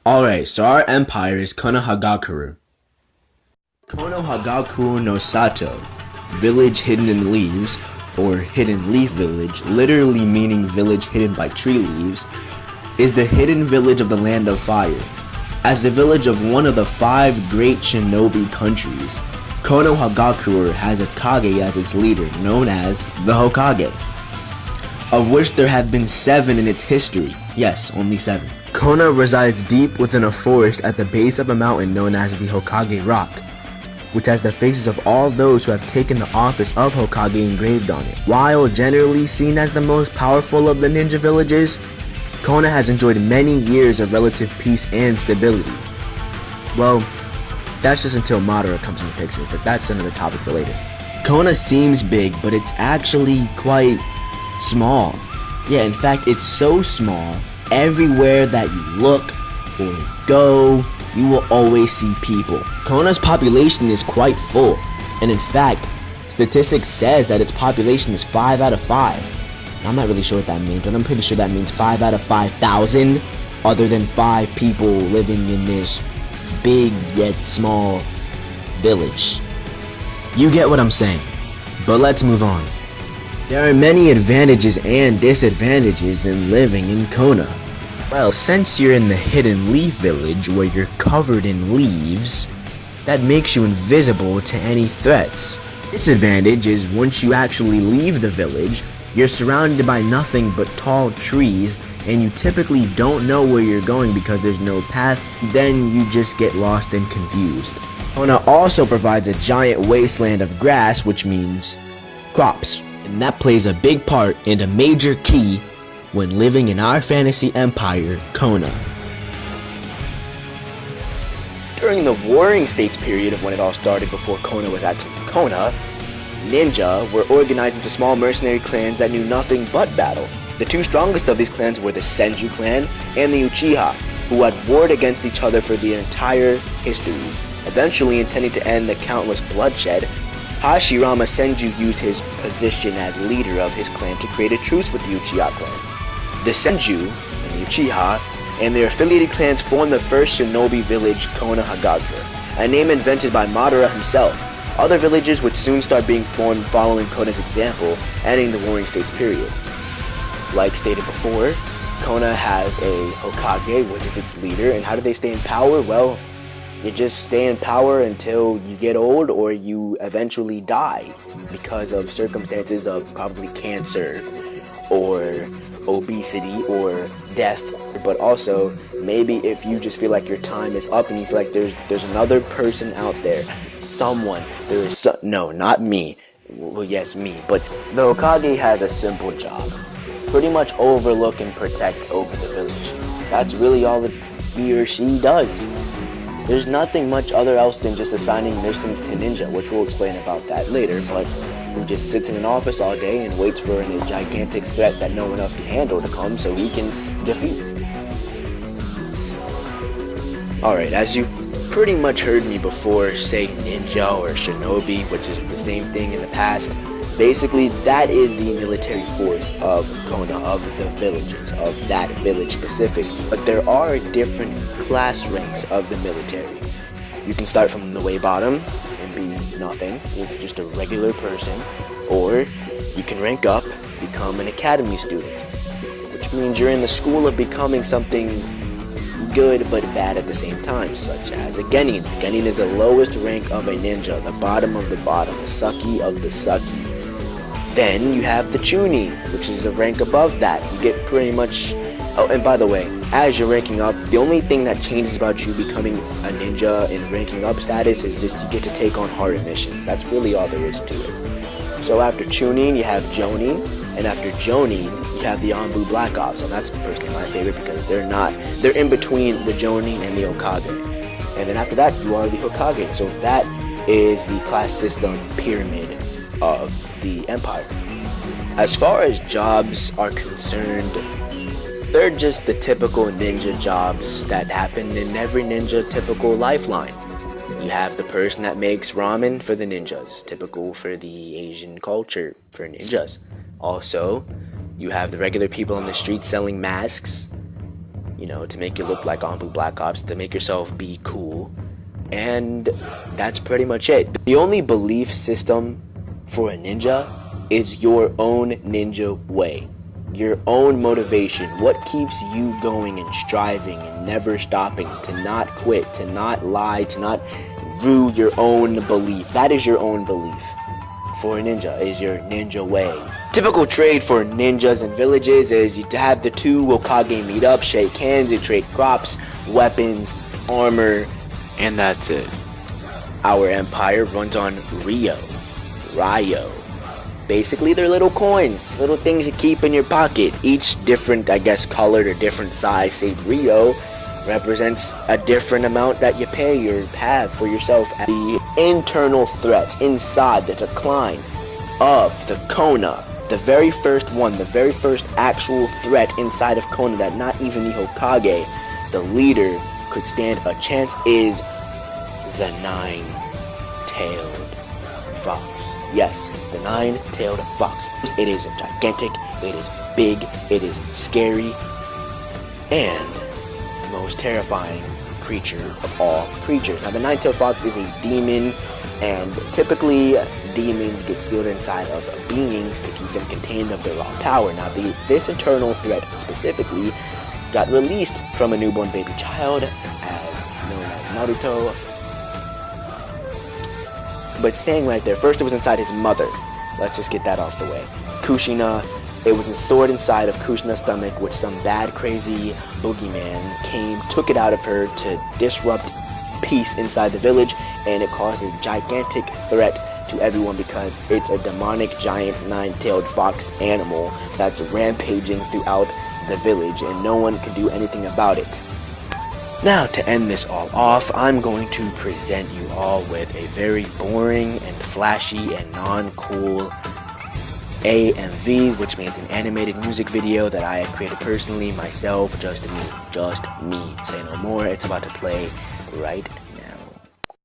Alright, so our empire is Konohagakure. Konohagakure no Sato, village hidden in leaves, or hidden leaf village, literally meaning village hidden by tree leaves, is the hidden village of the land of fire. As the village of one of the 5 great shinobi countries, Konohagakure has a Kage as its leader, known as the Hokage, of which there have been 7 in its history. Yes, only 7. Kona resides deep within a forest at the base of a mountain known as the Hokage Rock, which has the faces of all those who have taken the office of Hokage engraved on it. While generally seen as the most powerful of the ninja villages, Kona has enjoyed many years of relative peace and stability. Well, that's just until Madara comes in the picture, but that's another topic for later. Kona seems big, but it's actually quite small. Yeah, in fact, it's so small, everywhere that you look or go, you will always see people. Kona's population is quite full, and in fact, statistics says that its population is 5 out of 5. I'm not really sure what that means, but I'm pretty sure that means 5 out of 5,000, other than 5 people living in this big yet small village. You get what I'm saying, but let's move on. There are many advantages and disadvantages in living in Kona. Well, since you're in the hidden leaf village where you're covered in leaves, that makes you invisible to any threats. Disadvantage is once you actually leave the village, you're surrounded by nothing but tall trees, and you typically don't know where you're going because there's no path, then you just get lost and confused. Kona also provides a giant wasteland of grass, which means crops. And that plays a big part and a major key when living in our fantasy empire, Kona. During the Warring States period of when it all started before Kona was actually Kona, ninja were organized into small mercenary clans that knew nothing but battle. The 2 strongest of these clans were the Senju clan and the Uchiha, who had warred against each other for their entire histories. Eventually intending to end the countless bloodshed, Hashirama Senju used his position as leader of his clan to create a truce with the Uchiha clan. The Senju and the Uchiha and their affiliated clans formed the first shinobi village, Konohagakure, a name invented by Madara himself. Other villages would soon start being formed following Kona's example, ending the Warring States period. Like stated before, Kona has a Hokage, which is its leader, and how do they stay in power? Well, you just stay in power until you get old or you eventually die because of circumstances of probably cancer or obesity or death, but also maybe if you just feel like your time is up and you feel like there's another person out there, someone, no, not me, well yes me, but the Hokage has a simple job, pretty much overlook and protect over the village. That's really all that he or she does. There's nothing much other else than just assigning missions to ninja, which we'll explain about that later, but who just sits in an office all day and waits for a gigantic threat that no one else can handle to come so he can defeat. Alright, as you pretty much heard me before say ninja or shinobi, which is the same thing in the past, basically that is the military force of Kona, of the villages, of that village specific. But there are different class ranks of the military. You can start from the way bottom and be nothing, you're just a regular person, or you can rank up, become an academy student, which means you're in the school of becoming something good but bad at the same time, such as a genin. Genin is the lowest rank of a ninja, the bottom of the bottom, the suki of the suki. Then you have the chunin, which is a rank above that. You get pretty much... Oh, and by the way, as you're ranking up, the only thing that changes about you becoming a ninja in ranking up status is just you get to take on harder missions. That's really all there is to it. So after chunin, you have jonin, and after jonin, you have the Anbu Black Ops, and that's personally my favorite because they're in between the jonin and the Hokage. And then after that, you are the Hokage. So that is the class system pyramid of the empire. As far as jobs are concerned, they're just the typical ninja jobs that happen in every ninja typical lifeline. You have the person that makes ramen for the ninjas, typical for the Asian culture for ninjas. Also, you have the regular people on the street selling masks. to make you look like Anbu Black Ops, to make yourself be cool. And that's pretty much it. The only belief system for a ninja is your own ninja way. Your own motivation. What keeps you going and striving and never stopping, to not quit, to not lie, to not rue your own belief. That is your own belief. For a ninja is your ninja way. Typical trade for ninjas and villages is you have the two Hokage meet up, shake hands, they trade crops, weapons, armor, and that's it. Our empire runs on Ryo. Basically, they're little coins, little things you keep in your pocket. Each different, colored or different size. Say Ryo represents a different amount that you pay or have for yourself. The internal threats inside the decline of the Kona, the very first one, the very first actual threat inside of Kona that not even the Hokage, the leader, could stand a chance, is the nine-tailed fox. Yes, the nine-tailed fox. It is gigantic, it is big, it is scary, and most terrifying creature of all creatures. Now, the nine-tailed fox is a demon, and typically demons get sealed inside of beings to keep them contained of their raw power. Now, this internal threat specifically got released from a newborn baby child, as known as Naruto. But staying right there, first it was inside his mother. Let's just get that off the way. Kushina, it was stored inside of Kushina's stomach, which some bad, crazy boogeyman came, took it out of her to disrupt peace inside the village, and it caused a gigantic threat to everyone because it's a demonic, giant, nine-tailed fox animal that's rampaging throughout the village, and no one can do anything about it. Now, to end this all off, I'm going to present you all with a very boring and flashy and non-cool AMV, which means an animated music video that I have created personally, myself, just me. Say no more. It's about to play right